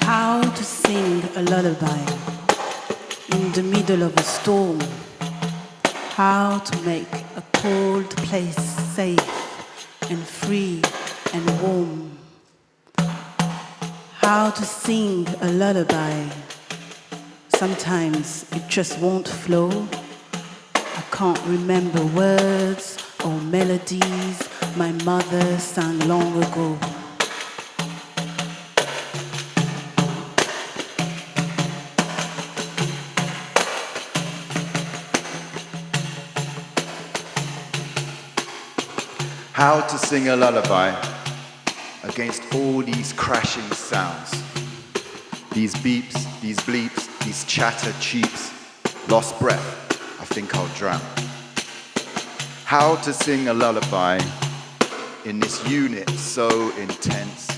How to sing a lullaby in the middle of a storm. How to make a cold place safe and free and warm. How to sing a lullaby. Sometimes it just won't flow. I can't remember words or melodies my mother sang long ago. How to sing a lullaby against all these crashing sounds. These beeps, these bleeps, these chatter cheeps. Lost breath, I think I'll drown. How to sing a lullaby in this unit so intense.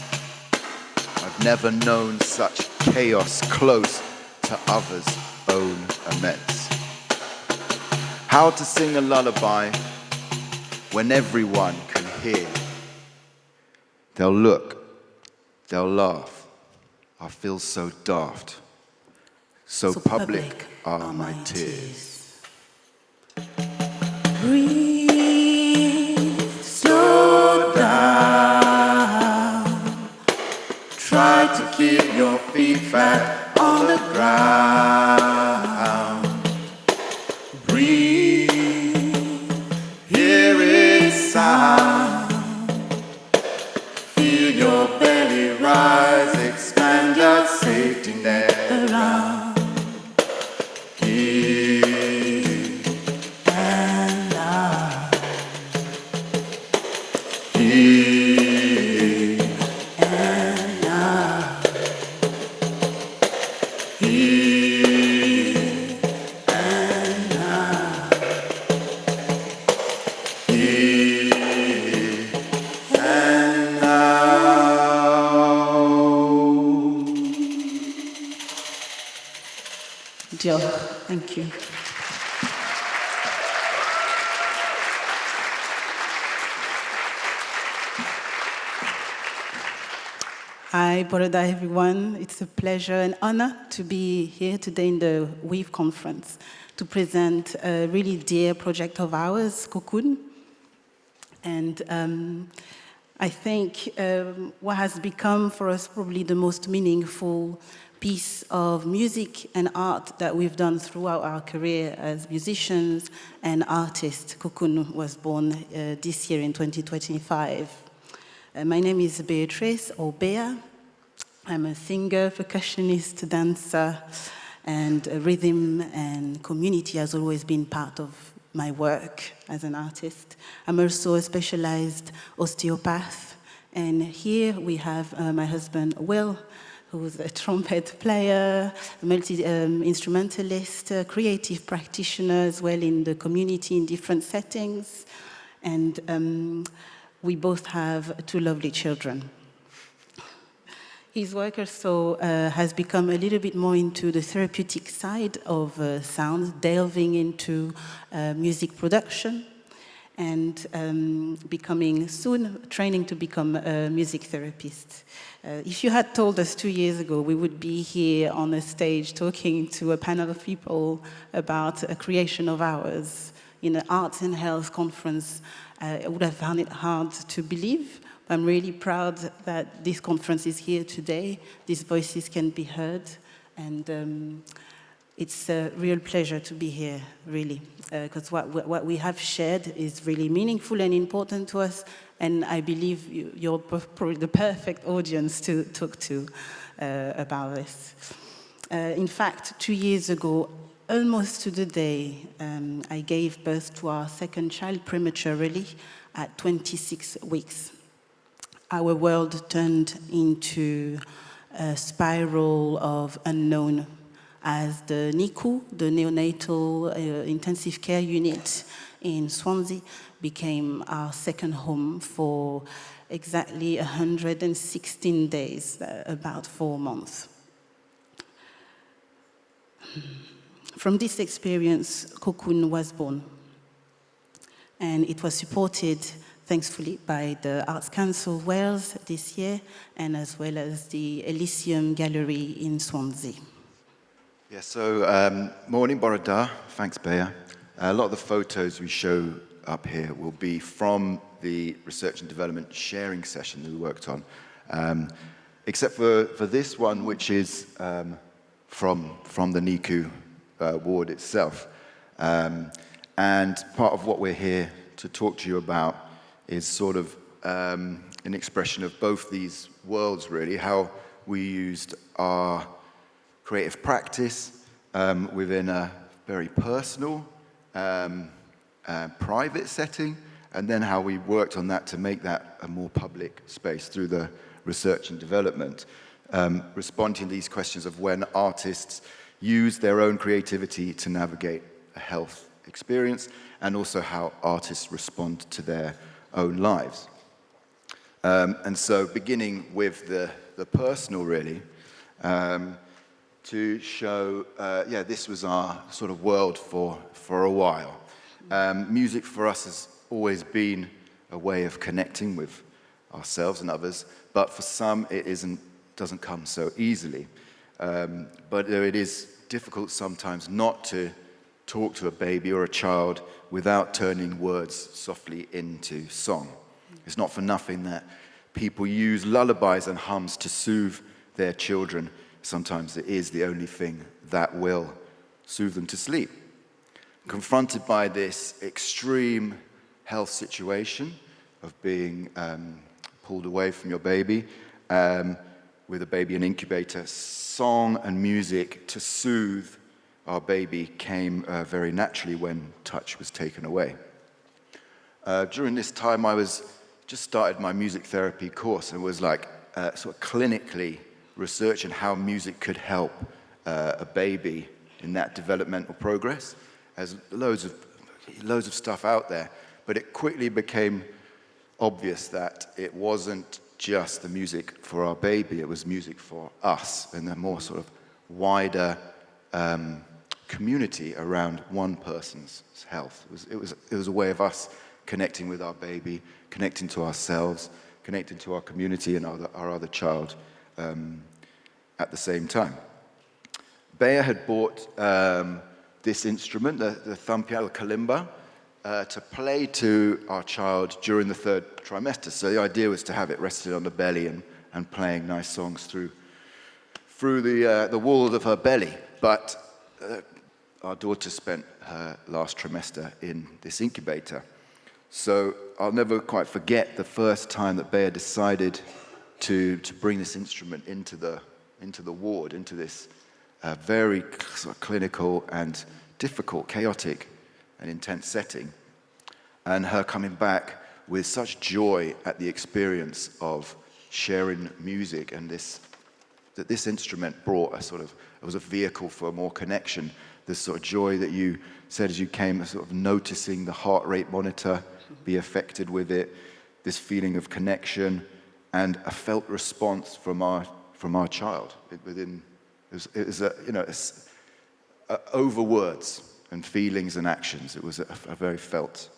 I've never known such chaos close to others' own immense. How to sing a lullaby when everyone can hear. They'll look, they'll laugh. I feel so daft. So public are my tears. Breathe, slow down. Try to keep your feet flat on the ground. Breathe, hear its sound. Feel your belly rise, expand that safety net around. In And out. in And out. in And out. in and out. Jill, thank you. Hi, Boroda, everyone. It's a pleasure and honor to be here today in the WEAVE conference to present a really dear project of ours, Cocoon. And I think what has become for us probably the most meaningful piece of music and art that we've done throughout our career as musicians and artists. Cocoon was born this year in 2025. My name is Beatrice, or Bea. I'm a singer, percussionist, dancer, and rhythm and community has always been part of my work as an artist. I'm also a specialized osteopath, and here we have my husband, Will, who's a trumpet player, a multi-instrumentalist, creative practitioner as well in the community in different settings. And we both have two lovely children. His work also has become a little bit more into the therapeutic side of sound, delving into music production, and training to become a music therapist. If you had told us 2 years ago we would be here on a stage talking to a panel of people about a creation of ours in an arts and health conference, I would have found it hard to believe. I'm really proud that this conference is here today. These voices can be heard, and it's a real pleasure to be here, really, because what we have shared is really meaningful and important to us, and I believe you're probably the perfect audience to talk to about this. In fact, 2 years ago, almost to the day, I gave birth to our second child prematurely at 26 weeks. Our world turned into a spiral of unknown as the NICU, the Neonatal Intensive Care Unit in Swansea, became our second home for exactly 116 days, about 4 months. From this experience, Cocoon was born, and it was supported, thankfully, by the Arts Council Wales this year, and as well as the Elysium Gallery in Swansea. Yeah, so morning, Borada. Thanks, Bea. A lot of the photos we show up here will be from the research and development sharing session that we worked on, except for this one, which is from the NICU ward itself. And part of what we're here to talk to you about is sort of an expression of both these worlds, really, how we used our creative practice within a very personal, private setting, and then how we worked on that to make that a more public space through the research and development, responding to these questions of when artists use their own creativity to navigate a health experience, and also how artists respond to their own lives. And so beginning with the personal, really, to show, this was our sort of world for a while. Music for us has always been a way of connecting with ourselves and others, but for some it doesn't come so easily. But it is difficult sometimes not to talk to a baby or a child without turning words softly into song. It's not for nothing that people use lullabies and hums to soothe their children. Sometimes it is the only thing that will soothe them to sleep. Confronted by this extreme health situation of being pulled away from your baby, with a baby in incubator, song and music to soothe our baby came very naturally when touch was taken away. During this time, I just started my music therapy course and was like sort of clinically researching how music could help a baby in that developmental progress. There's loads of stuff out there, but it quickly became obvious that it wasn't just the music for our baby, it was music for us and the more sort of wider community around one person's health. It was a way of us connecting with our baby, connecting to ourselves, connecting to our community and our other child at the same time. Bea had bought this instrument, the thumbpiano kalimba, to play to our child during the 3rd trimester. So the idea was to have it rested on the belly and playing nice songs through the walls of her belly. But our daughter spent her last trimester in this incubator. So I'll never quite forget the first time that Bea decided to bring this instrument into the ward, into this very sort of clinical and difficult, chaotic and intense setting. And her coming back with such joy at the experience of sharing music, and that this instrument brought it was a vehicle for more connection. This sort of joy that you said as you came, sort of noticing the heart rate monitor be affected with it, this feeling of connection, and a felt response from from our child. It was over words and feelings and actions. It was a very felt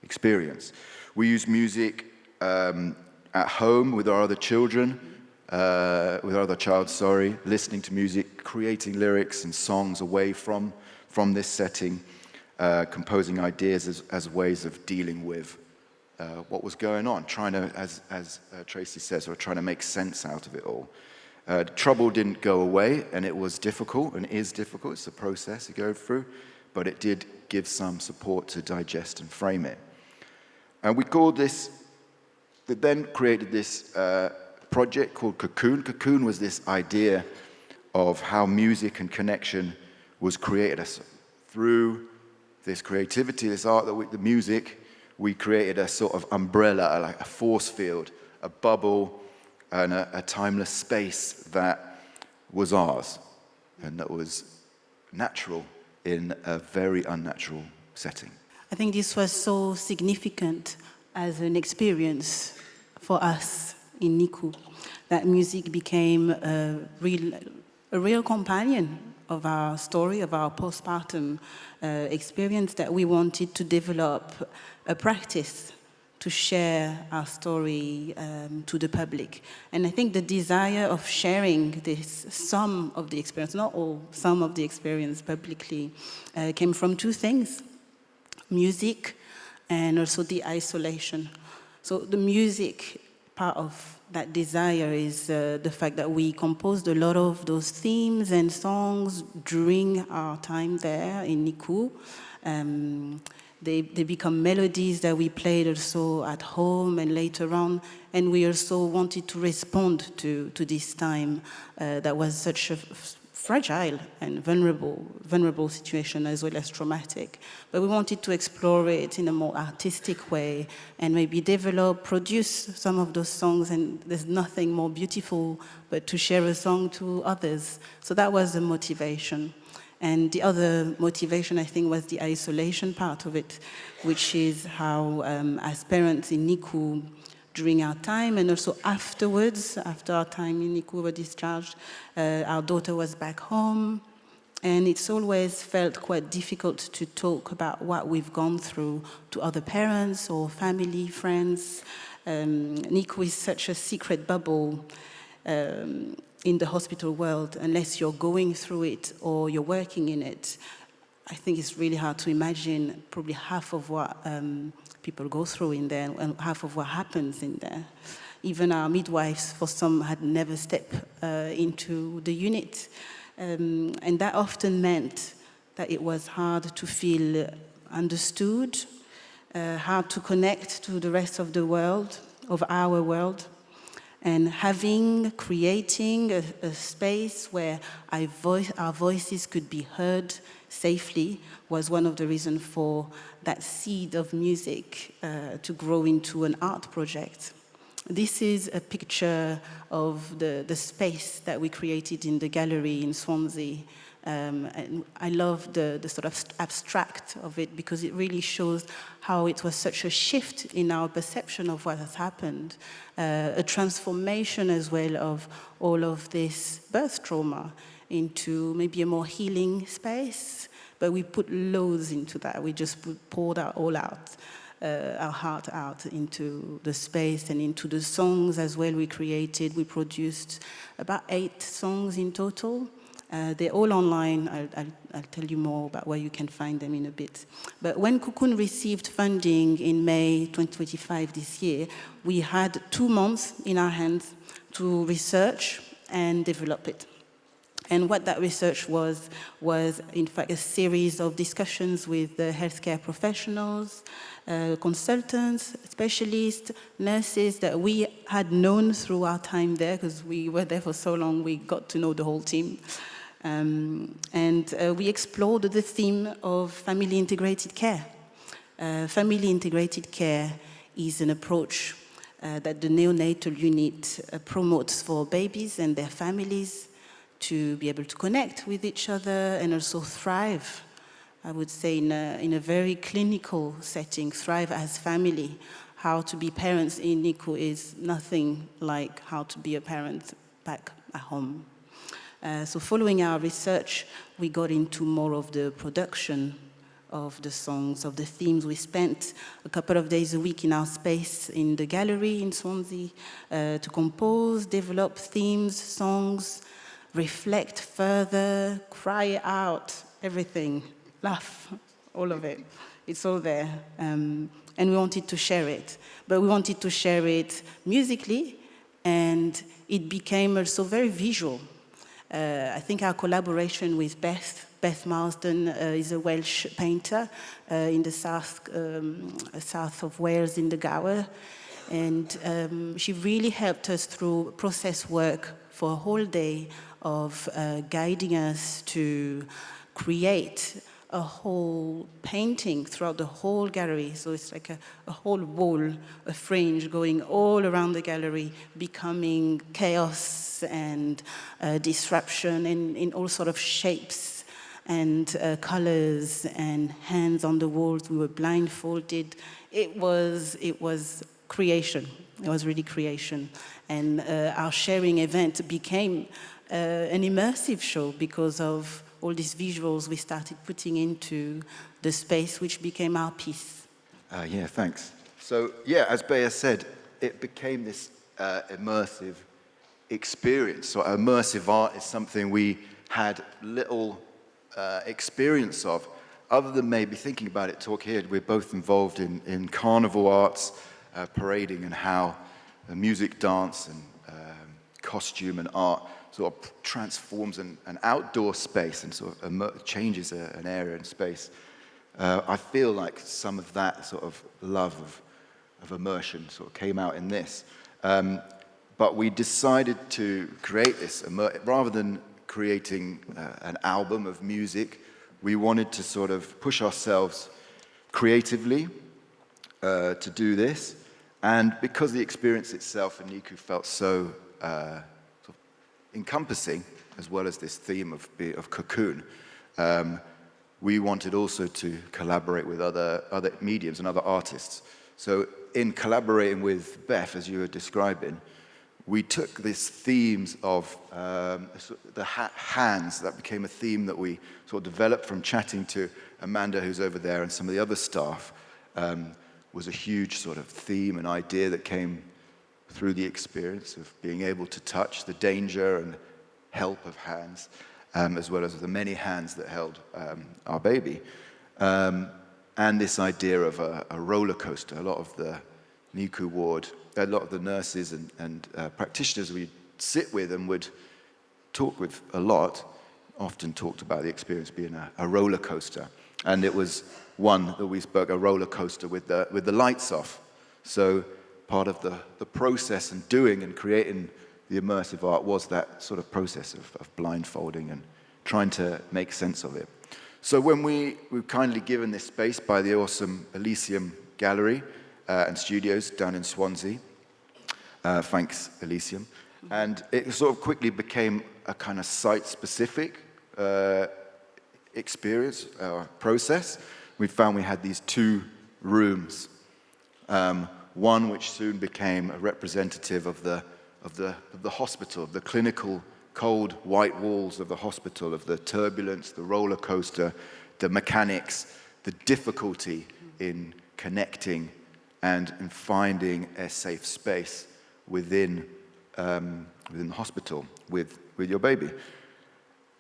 experience. We use music at home with our other children, with our other child, listening to music, creating lyrics and songs away from this setting, composing ideas as ways of dealing with what was going on, trying to, as Tracy says, or trying to make sense out of it all. Trouble didn't go away, and it was difficult, and is difficult. It's a process to go through, but it did give some support to digest and frame it. And we then created this project called Cocoon. Cocoon was this idea of how music and connection was created. Through this creativity, this art, the music, we created a sort of umbrella, like a force field, a bubble, and a timeless space that was ours and that was natural in a very unnatural setting. I think this was so significant as an experience for us in NICU, that music became a real companion of our story, of our postpartum experience, that we wanted to develop a practice to share our story to the public. And I think the desire of sharing some of the experience, not all, some of the experience publicly, came from two things: music and also the isolation. So the music part of that desire is the fact that we composed a lot of those themes and songs during our time there in NICU. They become melodies that we played also at home and later on, and we also wanted to respond to this time that was such a fragile and vulnerable situation, as well as traumatic. But we wanted to explore it in a more artistic way and maybe produce some of those songs, and there's nothing more beautiful but to share a song to others. So that was the motivation. And the other motivation, I think, was the isolation part of it, which is how, as parents in NICU, during our time and also afterwards, after our time in NICU were discharged, our daughter was back home, and it's always felt quite difficult to talk about what we've gone through to other parents or family, friends. NICU is such a secret bubble in the hospital world. Unless you're going through it or you're working in it, I think it's really hard to imagine probably half of what people go through in there and half of what happens in there. Even our midwives, for some, had never stepped into the unit. And that often meant that it was hard to feel understood, hard to connect to the rest of the world, of our world. And creating a space where our voices could be heard safely was one of the reasons for that seed of music to grow into an art project. This is a picture of the space that we created in the gallery in Swansea. And I love the sort of abstract of it, because it really shows how it was such a shift in our perception of what has happened, a transformation as well of all of this birth trauma into maybe a more healing space. But we put loads into that. We just poured our heart out into the space and into the songs as well. We produced about 8 songs in total. They're all online. I'll tell you more about where you can find them in a bit. But when Cocoon received funding in May 2025 this year, we had 2 months in our hands to research and develop it. And what that research was in fact a series of discussions with the healthcare professionals, consultants, specialists, nurses that we had known through our time there, because we were there for so long, we got to know the whole team. And we explored the theme of family integrated care. Family integrated care is an approach that the Neonatal Unit promotes for babies and their families to be able to connect with each other and also thrive, I would say, in a very clinical setting, thrive as family. How to be parents in NICU is nothing like how to be a parent back at home. So following our research, we got into more of the production of the songs, of the themes. We spent a couple of days a week in our space in the gallery in Swansea to compose, develop themes, songs, reflect further, cry out, everything, laugh, all of it. It's all there. And we wanted to share it. But we wanted to share it musically, and it became also very visual. I think our collaboration with Beth Marsden is a Welsh painter in the south of Wales in the Gower. And she really helped us through process work for a whole day of guiding us to create a whole painting throughout the whole gallery. So it's like a whole wall, a fringe going all around the gallery, becoming chaos and disruption in all sort of shapes and colors and hands on the walls. We were blindfolded. It was creation. It was really creation. And our sharing event became an immersive show because of all these visuals we started putting into the space, which became our piece. Yeah, thanks. So, yeah, as Bea said, it became this immersive experience. So immersive art is something we had little experience of, other than maybe thinking about it, talk here. We're both involved in carnival arts, parading, and how music, dance, and costume and art sort of transforms an outdoor space and sort of changes an area and space. I feel like some of that sort of love of immersion sort of came out in this. But we decided to create this, rather than creating an album of music, we wanted to sort of push ourselves creatively to do this. And because the experience itself in NICU felt so encompassing, as well as this theme of Cocoon, we wanted also to collaborate with other mediums and other artists. So in collaborating with Beth, as you were describing, we took these themes of the hands. That became a theme that we sort of developed from chatting to Amanda, who's over there, and some of the other staff. Was a huge sort of theme and idea that came through the experience of being able to touch the danger and help of hands, as well as the many hands that held our baby. And this idea of a roller coaster. A lot of the NICU ward, a lot of the nurses and practitioners we'd sit with and would talk with a lot, often talked about the experience being a roller coaster. And it was one that we spoke, a roller coaster with the lights off. So part of the process and doing and creating the immersive art was that sort of process of blindfolding and trying to make sense of it. So when we were kindly given this space by the awesome Elysium Gallery and Studios down in Swansea, thanks Elysium, and it sort of quickly became a kind of site-specific experience, process. We found we had these two rooms, one which soon became a representative of the hospital, of the clinical cold white walls of the hospital, of the turbulence, the roller coaster, the mechanics, the difficulty in connecting and in finding a safe space within the hospital with your baby.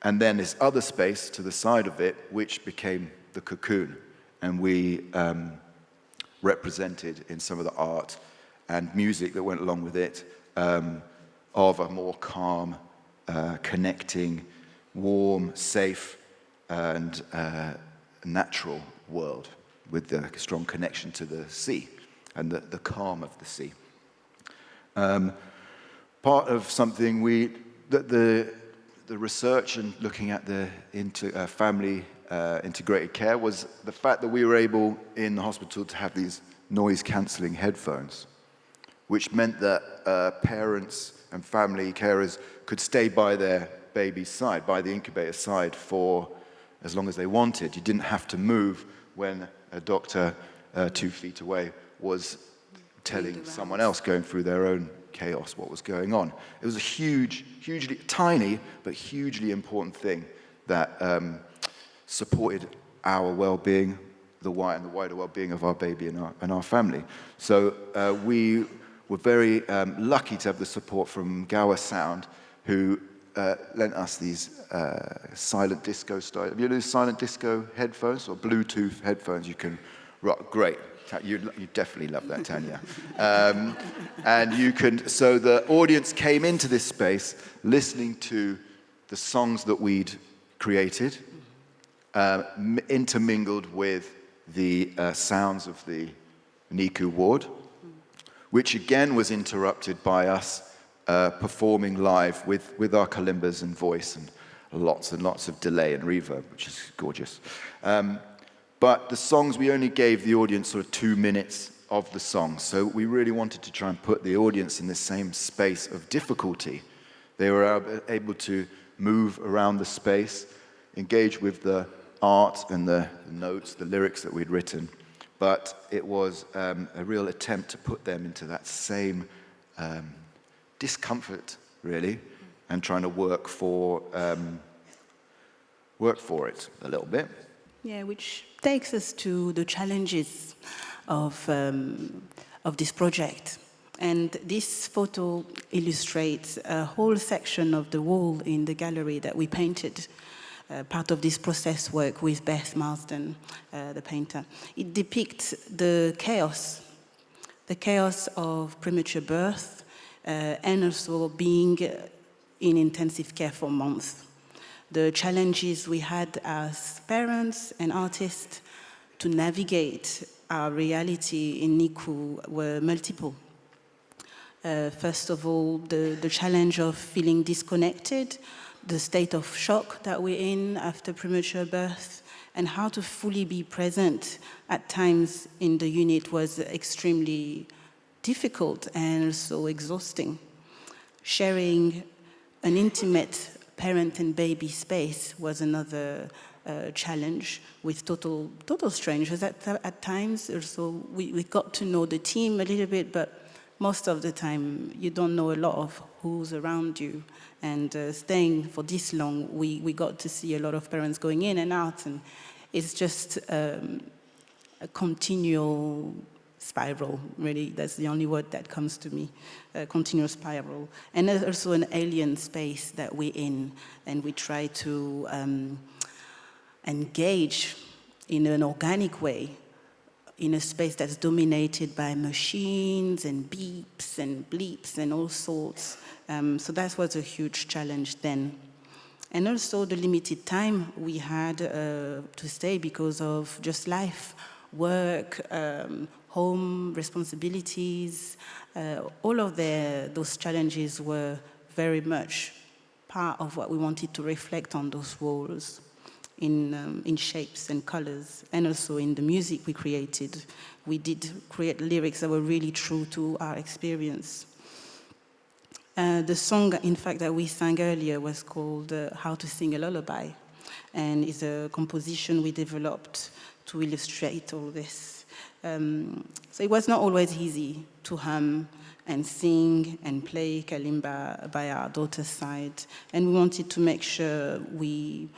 And then this other space to the side of it, which became the cocoon. And we represented in some of the art and music that went along with it of a more calm, connecting, warm, safe, and natural world with the strong connection to the sea and the calm of the sea. Part of something the research and looking at the family integrated care was the fact that we were able in the hospital to have these noise-cancelling headphones, which meant that parents and family carers could stay by their baby's side, by the incubator side, for as long as they wanted. You didn't have to move when a doctor 2 feet away was telling someone else going through their own chaos, what was going on. It was a hugely tiny, but hugely important thing that supported our well-being, the wider well-being of our baby and our family. So we were very lucky to have the support from Gower Sound, who lent us these silent disco style. Have you used silent disco headphones or Bluetooth headphones? You can rock. Great. You definitely love that, Tanya. And you can. So the audience came into this space listening to the songs that we'd created, intermingled with the sounds of the NICU ward, which again was interrupted by us performing live with our kalimbas and voice and lots of delay and reverb, which is gorgeous. But the songs, we only gave the audience sort of 2 minutes of the song. So we really wanted to try and put the audience in the same space of difficulty. They were able to move around the space, engage with the art and the notes, the lyrics that we'd written. But it was a real attempt to put them into that same discomfort, really, and trying to work for it a little bit. Yeah, which takes us to the challenges of this project. And this photo illustrates a whole section of the wall in the gallery that we painted, part of this process work with Beth Marsden, the painter. It depicts the chaos of premature birth and also being in intensive care for months. The challenges we had as parents and artists to navigate our reality in NICU were multiple. First of all, the challenge of feeling disconnected, the state of shock that we're in after premature birth, and how to fully be present at times in the unit was extremely difficult and also exhausting. Sharing an intimate parent and baby space was another challenge with total strangers at times. Also, we got to know the team a little bit, but most of the time you don't know a lot of who's around you. And staying for this long, we got to see a lot of parents going in and out, and it's just a continual spiral, really. That's the only word that comes to me, a continuous spiral. And there's also an alien space that we're in, and we try to engage in an organic way in a space that's dominated by machines and beeps and bleeps and all sorts. So that was a huge challenge then. And also the limited time we had to stay because of just life, work, home responsibilities. All of those challenges were very much part of what we wanted to reflect on those walls in shapes and colors, and also in the music we created. We did create lyrics that were really true to our experience. The song, in fact, that we sang earlier was called How to Sing a Lullaby, and is a composition we developed to illustrate all this. So it was not always easy to hum and sing and play kalimba by our daughter's side, and we wanted to make sure we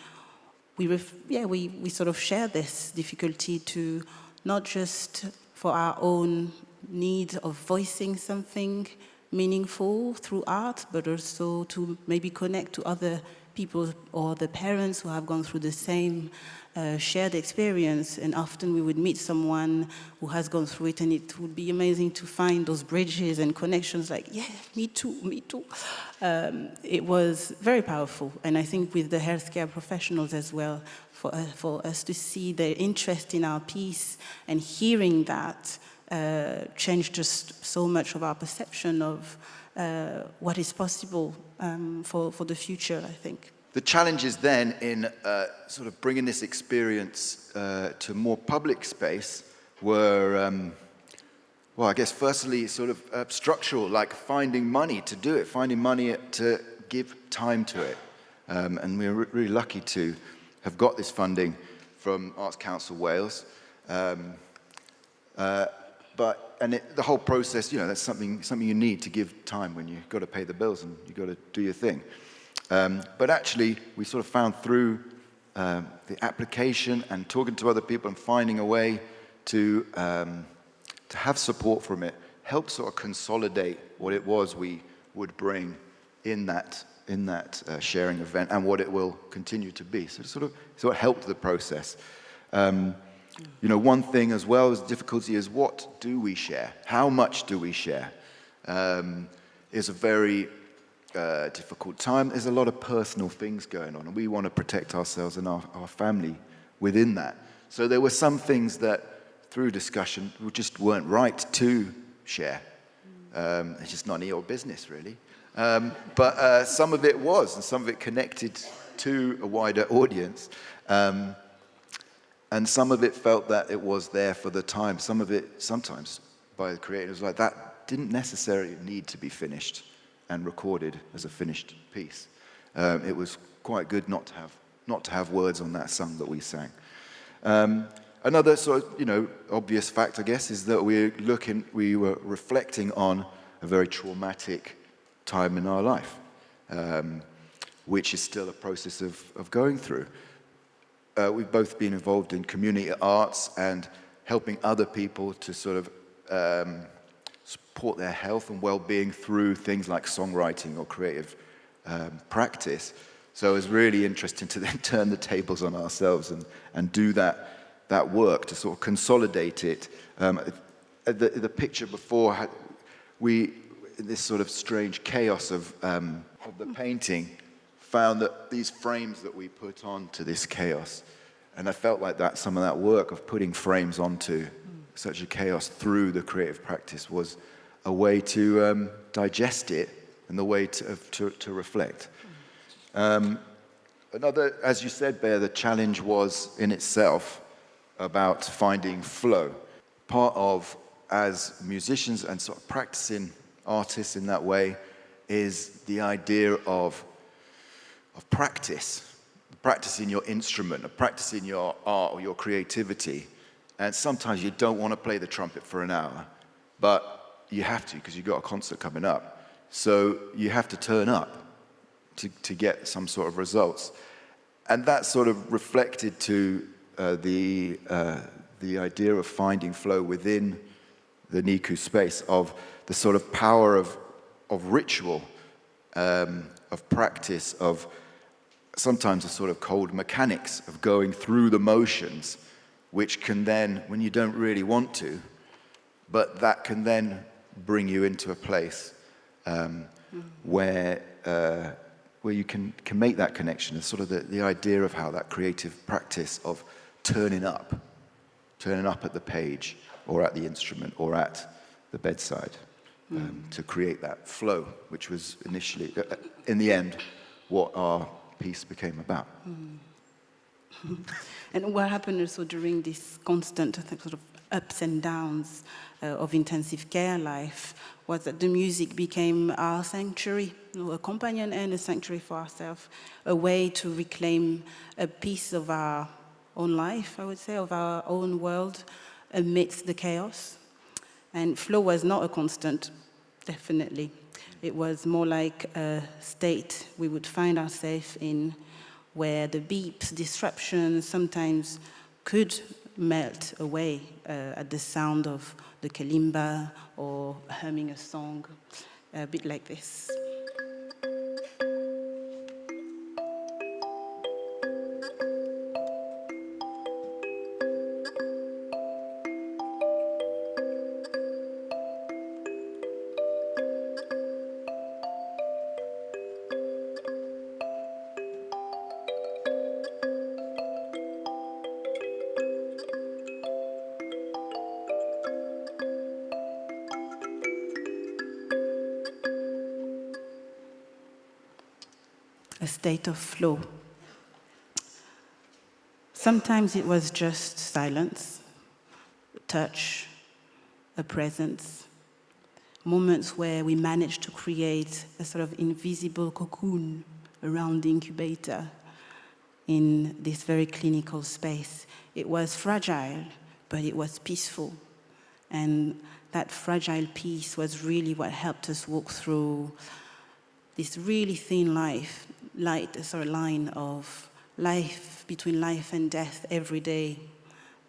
sort of share this difficulty to not just for our own need of voicing something meaningful through art, but also to maybe connect to other people or the parents who have gone through the same shared experience. And often we would meet someone who has gone through it, and it would be amazing to find those bridges and connections like, yeah, me too. It was very powerful. And I think with the healthcare professionals as well, for us to see their interest in our piece and hearing that changed just so much of our perception of what is possible for the future, I think. The challenges then in sort of bringing this experience to more public space were, well, I guess firstly sort of structural, like finding money to do it, finding money to give time to it. And we were really lucky to have got this funding from Arts Council Wales. the whole process, that's something you need to give time when you've got to pay the bills and you've got to do your thing. But actually, we sort of found through the application and talking to other people and finding a way to have support from it, helped sort of consolidate what it was we would bring in that sharing event and what it will continue to be. So it sort of helped the process. One thing as well as difficulty is, what do we share? How much do we share? Is a very difficult time. There's a lot of personal things going on, and we want to protect ourselves and our family within that. So there were some things that, through discussion, just weren't right to share. It's just none of your business, really. But some of it was, and some of it connected to a wider audience. And some of it felt that it was there for the time. Some of it, sometimes, by the creators, like that didn't necessarily need to be finished and recorded as a finished piece. It was quite good not to have words on that song that we sang. Another sort of, obvious fact, I guess, is that we were reflecting on a very traumatic time in our life, which is still a process of going through. We've both been involved in community arts and helping other people to sort of support their health and well-being through things like songwriting or creative practice. So it was really interesting to then turn the tables on ourselves and do that work to sort of consolidate it. The picture before, this sort of strange chaos of the painting, found that these frames that we put onto this chaos, and I felt like that some of that work of putting frames onto such a chaos through the creative practice was a way to digest it and the way to reflect. Another, as you said, Bear, the challenge was in itself about finding flow. Part of, as musicians and sort of practicing artists in that way, is the idea of practicing your instrument, of practicing your art or your creativity. And sometimes you don't want to play the trumpet for an hour, but you have to because you've got a concert coming up. So you have to turn up to get some sort of results. And that sort of reflected to the idea of finding flow within the NICU space, of the sort of power of ritual, of practice, of sometimes a sort of cold mechanics of going through the motions, which can then, when you don't really want to, but that can then bring you into a place where you can make that connection. It's sort of the idea of how that creative practice of turning up at the page or at the instrument or at the bedside to create that flow, which was initially, in the end, what our piece became about. And what happened also during this constant sort of ups and downs of intensive care life was that the music became our sanctuary, a companion and a sanctuary for ourselves, a way to reclaim a piece of our own life, I would say, of our own world amidst the chaos. And flow was not a constant, definitely. It was more like a state we would find ourselves in, where the beeps, disruptions sometimes could melt away at the sound of the kalimba or humming a song, a bit like this. A state of flow. Sometimes it was just silence, touch, a presence, moments where we managed to create a sort of invisible cocoon around the incubator in this very clinical space. It was fragile, but it was peaceful. And that fragile piece was really what helped us walk through this really thin line of life between life and death every day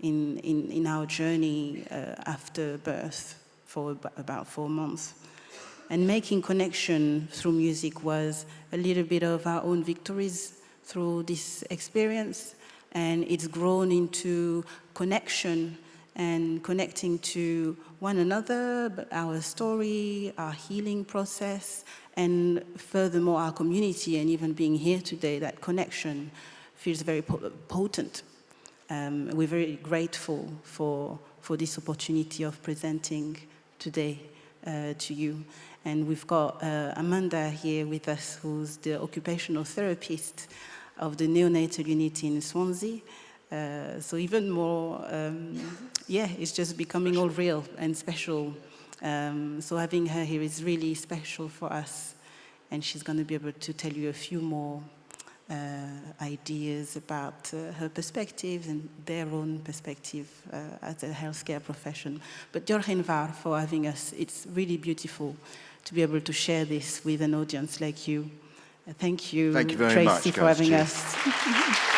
in our journey after birth for about 4 months. And making connection through music was a little bit of our own victories through this experience, and it's grown into connection and connecting to one another, but our story, our healing process, and furthermore our community, and even being here today, that connection feels very potent. We're very grateful for this opportunity of presenting today to you. And we've got Amanda here with us, who's the occupational therapist of the Neonatal Unit in Swansea. So even more, it's just becoming all real and special. So having her here is really special for us. And she's going to be able to tell you a few more ideas about her perspectives and their own perspective as a healthcare profession. But Jorgen Var for having us. It's really beautiful to be able to share this with an audience like you. Thank you, Thank you very Tracy, much, for having Cheers. us.